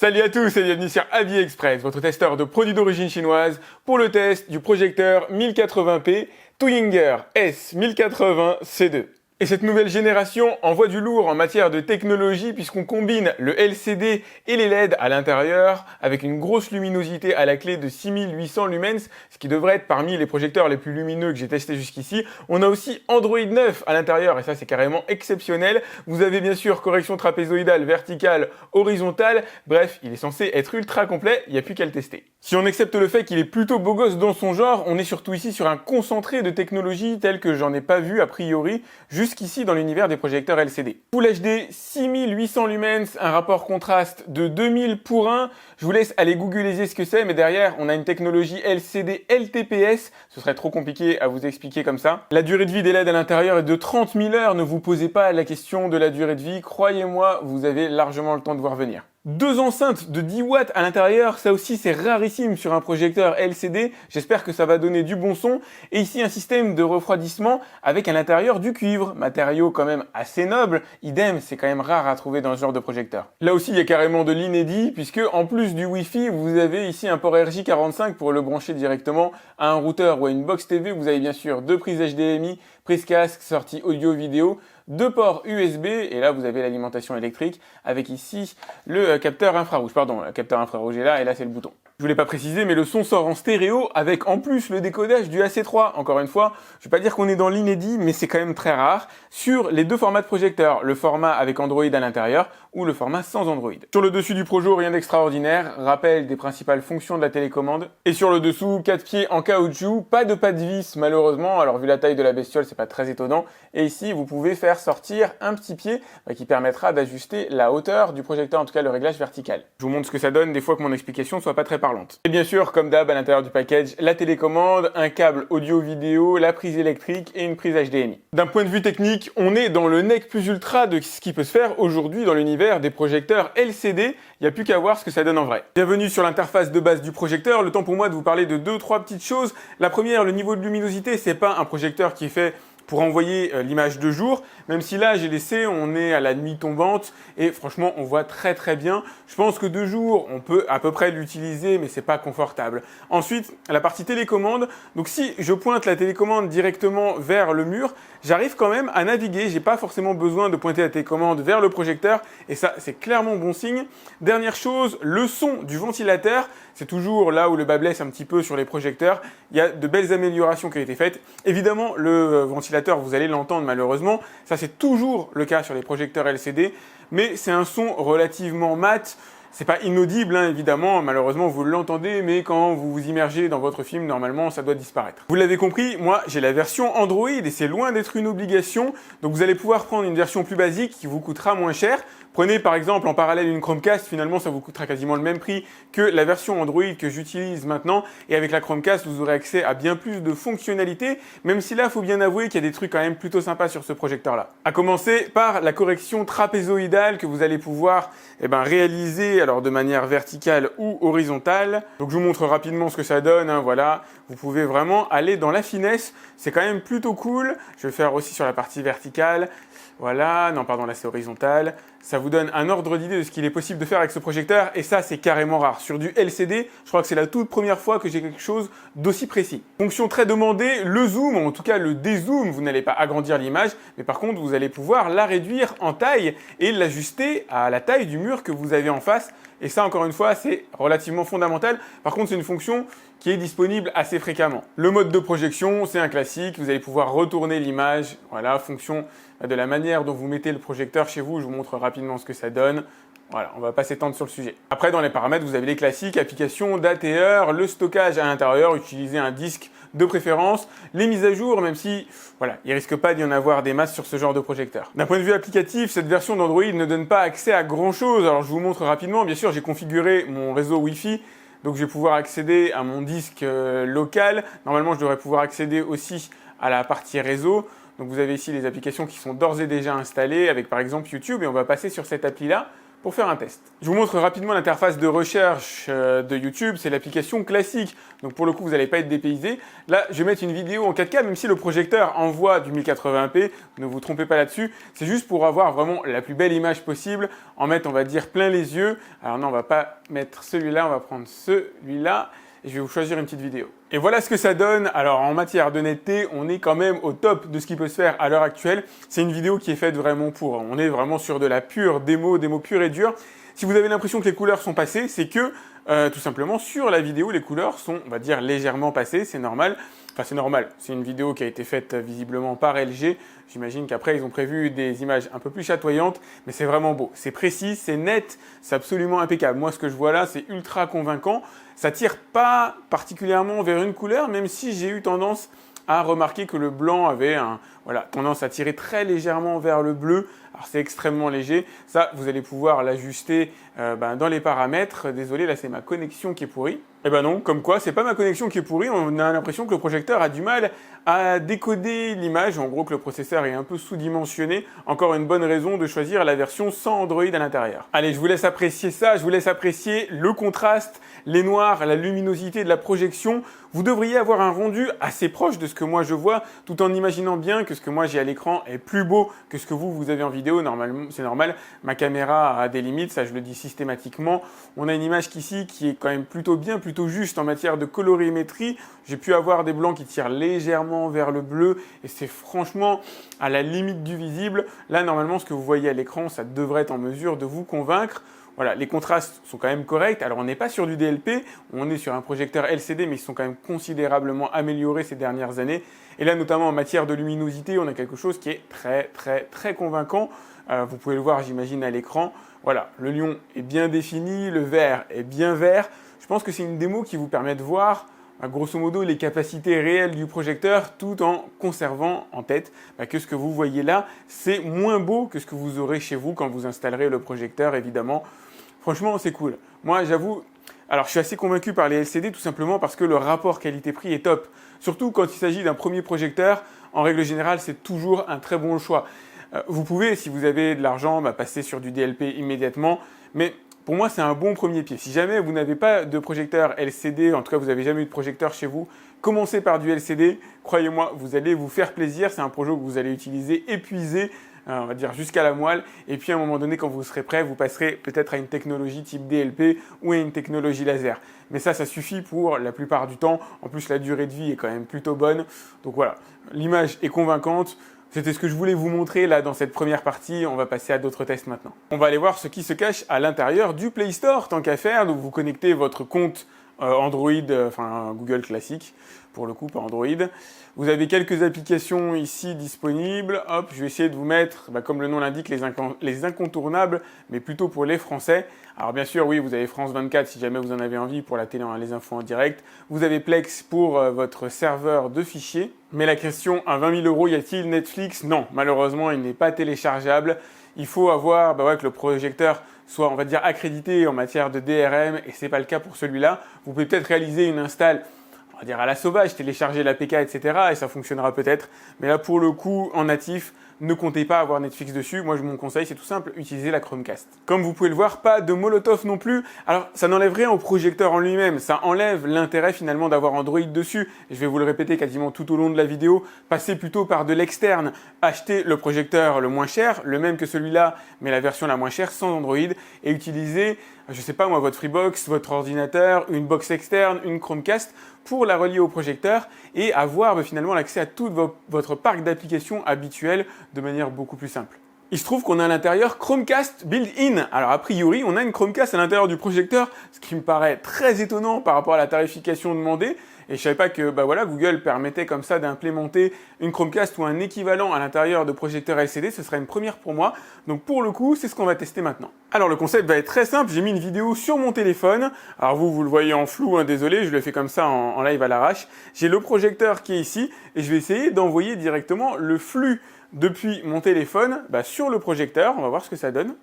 Salut à tous et bienvenue sur AliExpress, votre testeur de produits d'origine chinoise pour le test du projecteur 1080p Tuyinger S1080C2. Et cette nouvelle génération envoie du lourd en matière de technologie puisqu'on combine le LCD et les LED à l'intérieur avec une grosse luminosité à la clé de 6800 lumens, ce qui devrait être parmi les projecteurs les plus lumineux que j'ai testé jusqu'ici. On a aussi Android 9 à l'intérieur et ça c'est carrément exceptionnel. Vous avez bien sûr correction trapézoïdale, verticale, horizontale. Bref, il est censé être ultra complet, il n'y a plus qu'à le tester. Si on accepte le fait qu'il est plutôt beau gosse dans son genre, on est surtout ici sur un concentré de technologie tel que j'en ai pas vu a priori jusqu'ici dans l'univers des projecteurs LCD. Full HD, 6800 lumens, un rapport contraste de 2000 pour 1. Je vous laisse aller googliser ce que c'est, mais derrière, on a une technologie LCD LTPS. Ce serait trop compliqué à vous expliquer comme ça. La durée de vie des LED à l'intérieur est de 30 000 heures. Ne vous posez pas la question de la durée de vie. Croyez-moi, vous avez largement le temps de voir venir. Deux enceintes de 10 watts à l'intérieur, ça aussi c'est rarissime sur un projecteur LCD, j'espère que ça va donner du bon son. Et ici un système de refroidissement avec à l'intérieur du cuivre, matériau quand même assez noble, idem, c'est quand même rare à trouver dans ce genre de projecteur. Là aussi il y a carrément de l'inédit, puisque en plus du Wi-Fi, vous avez ici un port RJ45 pour le brancher directement à un routeur ou à une box TV. Vous avez bien sûr deux prises HDMI, prise casque, sortie audio-vidéo, deux ports USB, et là vous avez l'alimentation électrique avec ici le capteur infrarouge. Pardon, le capteur infrarouge est là, et là c'est le bouton. Je voulais pas préciser, mais le son sort en stéréo avec en plus le décodage du AC3. Encore une fois, je vais pas dire qu'on est dans l'inédit, mais c'est quand même très rare sur les deux formats de projecteurs, le format avec Android à l'intérieur ou le format sans Android. Sur le dessus du Projo, rien d'extraordinaire, rappel des principales fonctions de la télécommande. Et sur le dessous, 4 pieds en caoutchouc, pas de pas de vis malheureusement, alors vu la taille de la bestiole, c'est pas très étonnant. Et ici, vous pouvez faire sortir un petit pied qui permettra d'ajuster la hauteur du projecteur, en tout cas le réglage vertical. Je vous montre ce que ça donne, des fois que mon explication soit pas très parlante. Et bien sûr, comme d'hab, à l'intérieur du package, la télécommande, un câble audio-vidéo, la prise électrique et une prise HDMI. D'un point de vue technique, on est dans le nec plus ultra de ce qui peut se faire aujourd'hui dans l'univers des projecteurs LCD. Il n'y a plus qu'à voir ce que ça donne en vrai. Bienvenue sur l'interface de base du projecteur. Le temps pour moi de vous parler de deux, trois petites choses. La première, le niveau de luminosité, c'est pas un projecteur qui est fait pour envoyer l'image de jour, même si là j'ai laissé, on est à la nuit tombante et franchement on voit très très bien. Je pense que de jour on peut à peu près l'utiliser, mais c'est pas confortable. Ensuite la partie télécommande, donc si je pointe la télécommande directement vers le mur, j'arrive quand même à naviguer, j'ai pas forcément besoin de pointer la télécommande vers le projecteur et ça c'est clairement bon signe. Dernière chose, le son du ventilateur, c'est toujours là où le bas blesse un petit peu sur les projecteurs. Il y a de belles améliorations qui ont été faites. Évidemment le ventilateur, vous allez l'entendre malheureusement, ça c'est toujours le cas sur les projecteurs LCD, mais c'est un son relativement mat. C'est pas inaudible, hein, évidemment, malheureusement vous l'entendez, mais quand vous vous immergez dans votre film, normalement ça doit disparaître. Vous l'avez compris, moi j'ai la version Android et c'est loin d'être une obligation, donc vous allez pouvoir prendre une version plus basique qui vous coûtera moins cher. Prenez par exemple en parallèle une Chromecast, finalement ça vous coûtera quasiment le même prix que la version Android que j'utilise maintenant, et avec la Chromecast vous aurez accès à bien plus de fonctionnalités, même si là il faut bien avouer qu'il y a des trucs quand même plutôt sympas sur ce projecteur là. À commencer par la correction trapézoïdale que vous allez pouvoir réaliser alors de manière verticale ou horizontale. Donc je vous montre rapidement ce que ça donne, hein, voilà. Vous pouvez vraiment aller dans la finesse, c'est quand même plutôt cool. Je vais faire aussi sur la partie verticale. Voilà, non pardon, là c'est horizontal. Ça vous donne un ordre d'idée de ce qu'il est possible de faire avec ce projecteur et ça c'est carrément rare. Sur du LCD, je crois que c'est la toute première fois que j'ai quelque chose d'aussi précis. Fonction très demandée, le zoom, en tout cas le dézoom, vous n'allez pas agrandir l'image, mais par contre vous allez pouvoir la réduire en taille et l'ajuster à la taille du mur que vous avez en face. Et ça encore une fois c'est relativement fondamental. Par contre c'est une fonction qui est disponible assez fréquemment. Le mode de projection, c'est un classique, vous allez pouvoir retourner l'image, voilà, fonction de la manière dont vous mettez le projecteur chez vous, je vous montre rapidement ce que ça donne. Voilà, on va pas s'étendre sur le sujet. Après, dans les paramètres, vous avez les classiques, application, date et heure, le stockage à l'intérieur, utiliser un disque de préférence, les mises à jour, même si, voilà, il risque pas d'y en avoir des masses sur ce genre de projecteur. D'un point de vue applicatif, cette version d'Android ne donne pas accès à grand chose. Alors, je vous montre rapidement. Bien sûr, j'ai configuré mon réseau Wi-Fi. Donc, je vais pouvoir accéder à mon disque local. Normalement, je devrais pouvoir accéder aussi à la partie réseau. Donc, vous avez ici les applications qui sont d'ores et déjà installées avec, par exemple, YouTube. Et on va passer sur cette appli-là pour faire un test. Je vous montre rapidement l'interface de recherche de YouTube, c'est l'application classique. Donc pour le coup, vous n'allez pas être dépaysé. Là, je vais mettre une vidéo en 4K, même si le projecteur envoie du 1080p, ne vous trompez pas là-dessus. C'est juste pour avoir vraiment la plus belle image possible, en mettre, on va dire, plein les yeux. Alors non, on va pas mettre celui-là, on va prendre celui-là. Et je vais vous choisir une petite vidéo. Et voilà ce que ça donne. Alors en matière d'honnêteté, on est quand même au top de ce qui peut se faire à l'heure actuelle. C'est une vidéo qui est faite vraiment pour. On est vraiment sur de la pure démo pure et dure. Si vous avez l'impression que les couleurs sont passées, c'est que tout simplement sur la vidéo, les couleurs sont, on va dire, légèrement passées. C'est normal. Enfin, c'est normal. C'est une vidéo qui a été faite visiblement par LG. J'imagine qu'après, ils ont prévu des images un peu plus chatoyantes, mais c'est vraiment beau. C'est précis, c'est net, c'est absolument impeccable. Moi, ce que je vois là, c'est ultra convaincant. Ça tire pas particulièrement vers une couleur, même si j'ai eu tendance à remarquer que le blanc avait tendance à tirer très légèrement vers le bleu. Alors c'est extrêmement léger. Ça, vous allez pouvoir l'ajuster dans les paramètres. Désolé, là c'est ma connexion qui est pourrie. Eh ben non, comme quoi, c'est pas ma connexion qui est pourrie. On a l'impression que le projecteur a du mal à décoder l'image. En gros, que le processeur est un peu sous-dimensionné. Encore une bonne raison de choisir la version sans Android à l'intérieur. Allez, je vous laisse apprécier ça. Je vous laisse apprécier le contraste, les noirs, la luminosité de la projection. Vous devriez avoir un rendu assez proche de ce que moi je vois, tout en imaginant bien que ce que moi j'ai à l'écran est plus beau que ce que vous avez en vidéo. Normalement, c'est normal. Ma caméra a des limites, ça je le dis systématiquement. On a une image qu'ici qui est quand même plutôt bien, plutôt juste en matière de colorimétrie. J'ai pu avoir des blancs qui tirent légèrement vers le bleu et c'est franchement à la limite du visible. Là, normalement, ce que vous voyez à l'écran, ça devrait être en mesure de vous convaincre. Voilà, les contrastes sont quand même corrects. Alors, on n'est pas sur du DLP, on est sur un projecteur LCD, mais ils sont quand même considérablement améliorés ces dernières années. Et là, notamment en matière de luminosité, on a quelque chose qui est très convaincant. Vous pouvez le voir, j'imagine, à l'écran. Voilà, le lion est bien défini, le vert est bien vert. Je pense que c'est une démo qui vous permet de voir, grosso modo, les capacités réelles du projecteur tout en conservant en tête que ce que vous voyez là, c'est moins beau que ce que vous aurez chez vous quand vous installerez le projecteur, évidemment. Franchement, c'est cool. Moi, j'avoue, alors je suis assez convaincu par les LCD tout simplement parce que le rapport qualité-prix est top. Surtout quand il s'agit d'un premier projecteur, en règle générale, c'est toujours un très bon choix. Vous pouvez, si vous avez de l'argent, passer sur du DLP immédiatement, mais pour moi, c'est un bon premier pied. Si jamais vous n'avez pas de projecteur LCD, en tout cas vous n'avez jamais eu de projecteur chez vous, commencez par du LCD. Croyez-moi, vous allez vous faire plaisir. C'est un projet que vous allez utiliser épuisé, on va dire jusqu'à la moelle. Et puis à un moment donné, quand vous serez prêt, vous passerez peut-être à une technologie type DLP ou à une technologie laser. Mais ça suffit pour la plupart du temps. En plus, la durée de vie est quand même plutôt bonne. Donc voilà, l'image est convaincante. C'était ce que je voulais vous montrer là dans cette première partie. On va passer à d'autres tests maintenant. On va aller voir ce qui se cache à l'intérieur du Play Store, tant qu'à faire. Donc vous connectez votre compte Android, Google classique, pour le coup, pas Android. Vous avez quelques applications ici disponibles. Hop, je vais essayer de vous mettre, comme le nom l'indique, les incontournables, mais plutôt pour les Français. Alors bien sûr, oui, vous avez France 24 si jamais vous en avez envie pour la télé, les infos en direct. Vous avez Plex pour votre serveur de fichiers. Mais la question, à 20 000 €, y a-t-il Netflix? Non, malheureusement, il n'est pas téléchargeable. Il faut avoir que le projecteur soit, on va dire, accrédité en matière de DRM, et ce n'est pas le cas pour celui-là. Vous pouvez peut-être réaliser une install, on va dire à la sauvage, télécharger l'APK, etc. et ça fonctionnera peut-être. Mais là, pour le coup, en natif, ne comptez pas avoir Netflix dessus. Moi, mon conseil, c'est tout simple, utilisez la Chromecast. Comme vous pouvez le voir, pas de Molotov non plus. Alors, ça n'enlève rien au projecteur en lui-même. Ça enlève l'intérêt finalement d'avoir Android dessus. Je vais vous le répéter quasiment tout au long de la vidéo. Passez plutôt par de l'externe. Achetez le projecteur le moins cher, le même que celui-là, mais la version la moins chère sans Android. Et utilisez, je sais pas moi, votre Freebox, votre ordinateur, une box externe, une Chromecast pour la relier au projecteur et avoir finalement l'accès à tout votre parc d'applications habituelles de manière beaucoup plus simple. Il se trouve qu'on a à l'intérieur Chromecast built-in. Alors a priori, on a une Chromecast à l'intérieur du projecteur, ce qui me paraît très étonnant par rapport à la tarification demandée. Et je savais pas que Google permettait comme ça d'implémenter une Chromecast ou un équivalent à l'intérieur de projecteurs LCD. Ce serait une première pour moi. Donc pour le coup, c'est ce qu'on va tester maintenant. Alors le concept va être très simple. J'ai mis une vidéo sur mon téléphone. Alors vous le voyez en flou, désolé, je le fais comme ça en live à l'arrache. J'ai le projecteur qui est ici et je vais essayer d'envoyer directement le flux depuis mon téléphone sur le projecteur. On va voir ce que ça donne.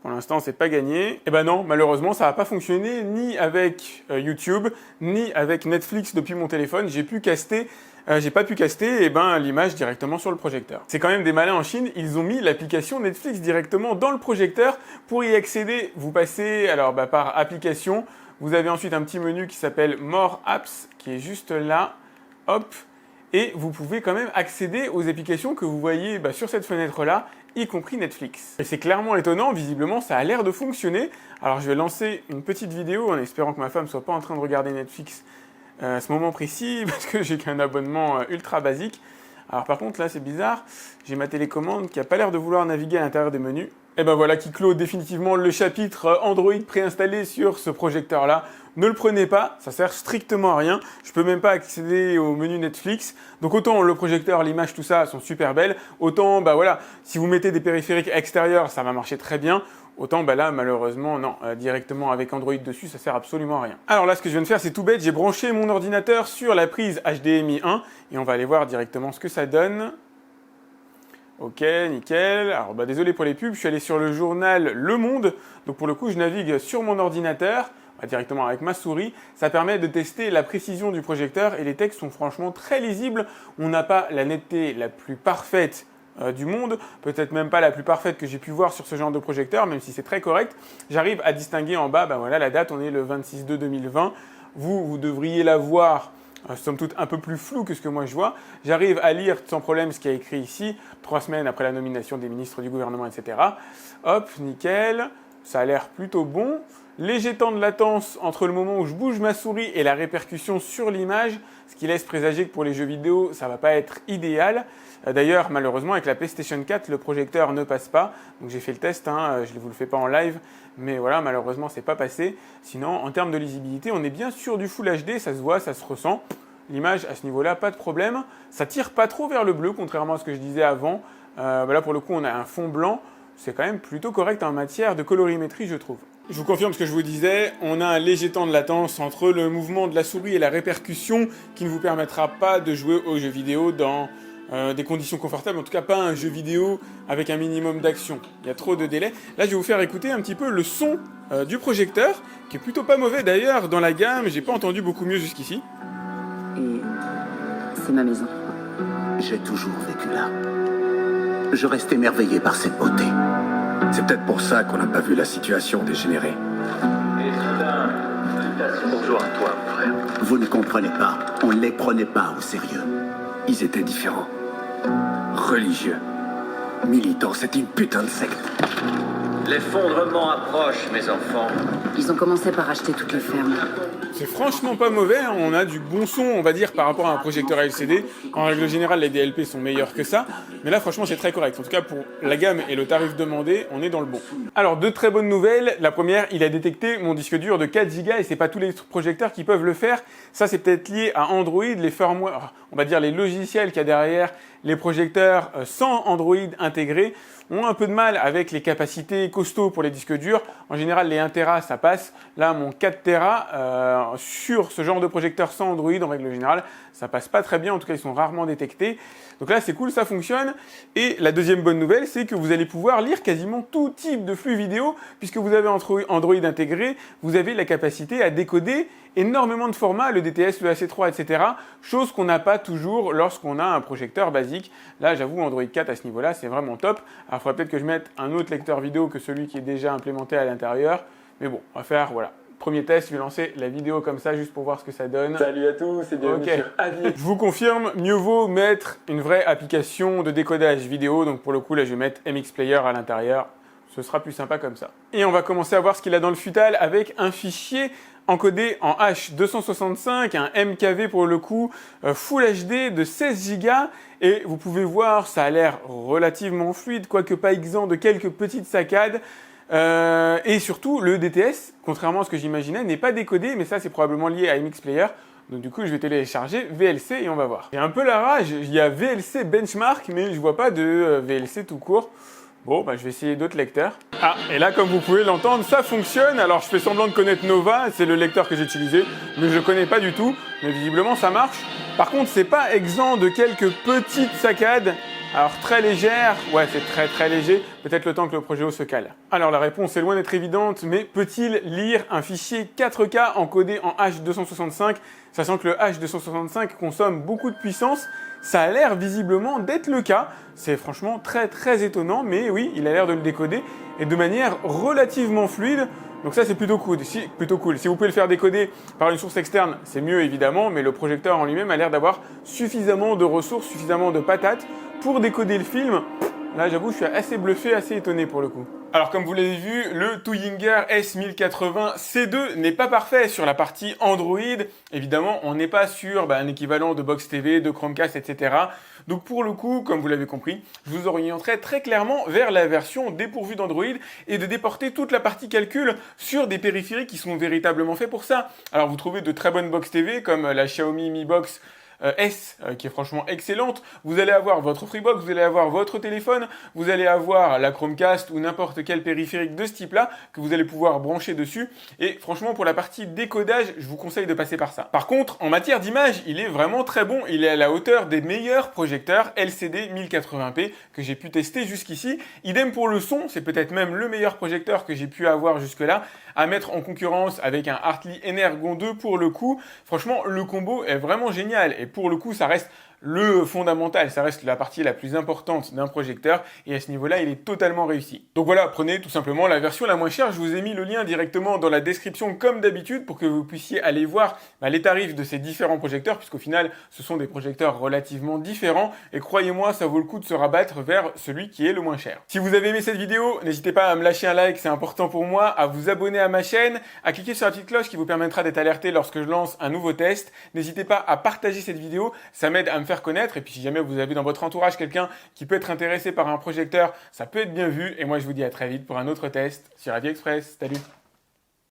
Pour l'instant, c'est pas gagné. Eh ben non, malheureusement, ça n'a pas fonctionné ni avec YouTube, ni avec Netflix depuis mon téléphone. J'ai pu caster j'ai pas pu caster l'image directement sur le projecteur. C'est quand même des malins en Chine, ils ont mis l'application Netflix directement dans le projecteur. Pour y accéder, vous passez par application, vous avez ensuite un petit menu qui s'appelle More Apps, qui est juste là, hop, et vous pouvez quand même accéder aux applications que vous voyez sur cette fenêtre-là, y compris Netflix. Et c'est clairement étonnant, visiblement ça a l'air de fonctionner. Alors je vais lancer une petite vidéo en espérant que ma femme soit pas en train de regarder Netflix à ce moment précis, parce que j'ai qu'un abonnement ultra basique. Alors par contre là c'est bizarre, j'ai ma télécommande qui a pas l'air de vouloir naviguer à l'intérieur des menus. Et ben voilà qui clôt définitivement le chapitre Android préinstallé sur ce projecteur là. Ne le prenez pas, ça sert strictement à rien. Je peux même pas accéder au menu Netflix. Donc autant le projecteur, l'image, tout ça sont super belles. Autant si vous mettez des périphériques extérieurs, ça va marcher très bien. Autant là malheureusement non, directement avec Android dessus, ça sert absolument à rien. Alors là ce que je viens de faire c'est tout bête, j'ai branché mon ordinateur sur la prise HDMI 1 et on va aller voir directement ce que ça donne. Ok, nickel. Alors désolé pour les pubs, je suis allé sur le journal Le Monde. Donc pour le coup je navigue sur mon ordinateur directement avec ma souris. Ça permet de tester la précision du projecteur et les textes sont franchement très lisibles. On n'a pas la netteté la plus parfaite du monde, peut-être même pas la plus parfaite que j'ai pu voir sur ce genre de projecteur, même si c'est très correct. J'arrive à distinguer en bas, la date, on est le 26/2/2020. Vous devriez la voir, somme toute un peu plus flou que ce que moi je vois. J'arrive à lire sans problème ce qui est écrit ici, 3 semaines après la nomination des ministres du gouvernement, etc. Hop, nickel, ça a l'air plutôt bon. Léger temps de latence entre le moment où je bouge ma souris et la répercussion sur l'image, ce qui laisse présager que pour les jeux vidéo, ça va pas être idéal. D'ailleurs, malheureusement, avec la PlayStation 4, le projecteur ne passe pas. Donc j'ai fait le test, je ne vous le fais pas en live, mais voilà, malheureusement, c'est pas passé. Sinon, en termes de lisibilité, on est bien sur du Full HD, ça se voit, ça se ressent. L'image, à ce niveau-là, pas de problème. Ça tire pas trop vers le bleu, contrairement à ce que je disais avant. Là, pour le coup, on a un fond blanc. C'est quand même plutôt correct en matière de colorimétrie, je trouve. Je vous confirme ce que je vous disais, on a un léger temps de latence entre le mouvement de la souris et la répercussion qui ne vous permettra pas de jouer aux jeux vidéo dans des conditions confortables, en tout cas pas un jeu vidéo avec un minimum d'action. Il y a trop de délai. Là, je vais vous faire écouter un petit peu le son du projecteur, qui est plutôt pas mauvais d'ailleurs dans la gamme, j'ai pas entendu beaucoup mieux jusqu'ici. Et c'est ma maison. J'ai toujours vécu là. Je reste émerveillé par cette beauté. C'est peut-être pour ça qu'on n'a pas vu la situation dégénérer. Bonjour à toi, mon frère. Vous ne comprenez pas. On ne les prenait pas au sérieux. Ils étaient différents. Religieux. Militants, c'est une putain de secte. L'effondrement approche, mes enfants. Ils ont commencé par acheter toutes les fermes. C'est franchement pas mauvais, on a du bon son, on va dire, par rapport à un projecteur LCD. En règle générale, les DLP sont meilleurs que ça, mais là, franchement, c'est très correct. En tout cas, pour la gamme et le tarif demandé, on est dans le bon. Alors, deux très bonnes nouvelles. La première, il a détecté mon disque dur de 4 Go et c'est pas tous les projecteurs qui peuvent le faire. Ça, c'est peut-être lié à Android, les firmware, on va dire les logiciels qu'il y a derrière les projecteurs sans Android intégré ont un peu de mal avec les capacités costauds pour les disques durs. En général, les 1 Tera, ça passe. Là, mon 4 Tera, sur ce genre de projecteur sans Android, en règle générale, ça passe pas très bien. En tout cas, ils sont rarement détectés. Donc là, c'est cool, ça fonctionne. Et la deuxième bonne nouvelle, c'est que vous allez pouvoir lire quasiment tout type de flux vidéo, puisque vous avez Android intégré, vous avez la capacité à décoder énormément de formats, le DTS, le AC3, etc. Chose qu'on n'a pas toujours lorsqu'on a un projecteur basique. Là, j'avoue, Android 4 à ce niveau-là, c'est vraiment top. Alors, il faudrait peut-être que je mette un autre lecteur vidéo que celui qui est déjà implémenté à l'intérieur. Mais bon, on va faire, voilà. Premier test, je vais lancer la vidéo comme ça juste pour voir ce que ça donne. Salut à tous et bienvenue sur Avi. Je vous confirme, mieux vaut mettre une vraie application de décodage vidéo. Donc pour le coup, là, je vais mettre MX Player à l'intérieur. Ce sera plus sympa comme ça. Et on va commencer à voir ce qu'il a dans le futal avec un fichier encodé en H265, un MKV pour le coup, Full HD de 16 Go. Et vous pouvez voir, ça a l'air relativement fluide, quoique pas exempt de quelques petites saccades. Et surtout, le DTS, contrairement à ce que j'imaginais, n'est pas décodé, mais ça c'est probablement lié à MX Player. Donc du coup, je vais télécharger VLC et on va voir. J'ai un peu la rage, il y a VLC Benchmark, mais je vois pas de VLC tout court. Bon, je vais essayer d'autres lecteurs. Ah, et là, comme vous pouvez l'entendre, ça fonctionne. Alors, je fais semblant de connaître Nova, c'est le lecteur que j'ai utilisé, mais je le connais pas du tout. Mais visiblement, ça marche. Par contre, c'est pas exempt de quelques petites saccades. Alors très légère, ouais c'est très léger, peut-être le temps que le Progeo se cale. Alors la réponse est loin d'être évidente, mais peut-il lire un fichier 4K encodé en H265, sachant que le H265 consomme beaucoup de puissance? Ça a l'air visiblement d'être le cas, c'est franchement très étonnant, mais oui, il a l'air de le décoder, et de manière relativement fluide. Donc ça c'est plutôt cool. Si vous pouvez le faire décoder par une source externe, c'est mieux évidemment, mais le projecteur en lui-même a l'air d'avoir suffisamment de ressources, suffisamment de patates pour décoder le film. Là j'avoue je suis assez bluffé, assez étonné pour le coup. Alors comme vous l'avez vu, le Tuyinger S1080C2 n'est pas parfait sur la partie Android. Évidemment, on n'est pas sur un équivalent de Box TV, de Chromecast, etc. Donc pour le coup, comme vous l'avez compris, je vous orienterai très clairement vers la version dépourvue d'Android et de déporter toute la partie calcul sur des périphériques qui sont véritablement faits pour ça. Alors vous trouvez de très bonnes Box TV comme la Xiaomi Mi Box S qui est franchement excellente. Vous allez avoir votre Freebox, vous allez avoir votre téléphone, vous allez avoir la Chromecast ou n'importe quel périphérique de ce type-là que vous allez pouvoir brancher dessus. Et franchement, pour la partie décodage, je vous conseille de passer par ça. Par contre, en matière d'image, il est vraiment très bon. Il est à la hauteur des meilleurs projecteurs LCD 1080p que j'ai pu tester jusqu'ici. Idem pour le son, c'est peut-être même le meilleur projecteur que j'ai pu avoir jusque-là, à mettre en concurrence avec un Hartley Energon 2 pour le coup. Franchement, le combo est vraiment génial. Et pour le coup, ça reste le fondamental, ça reste la partie la plus importante d'un projecteur et à ce niveau-là, il est totalement réussi. Donc voilà, prenez tout simplement la version la moins chère. Je vous ai mis le lien directement dans la description comme d'habitude pour que vous puissiez aller voir les tarifs de ces différents projecteurs puisqu'au final, ce sont des projecteurs relativement différents et croyez-moi, ça vaut le coup de se rabattre vers celui qui est le moins cher. Si vous avez aimé cette vidéo, n'hésitez pas à me lâcher un like, c'est important pour moi, à vous abonner à ma chaîne, à cliquer sur la petite cloche qui vous permettra d'être alerté lorsque je lance un nouveau test. N'hésitez pas à partager cette vidéo, ça m'aide à me faire connaître et puis si jamais vous avez dans votre entourage quelqu'un qui peut être intéressé par un projecteur, ça peut être bien vu et moi je vous dis à très vite pour un autre test sur AviExpress. Salut!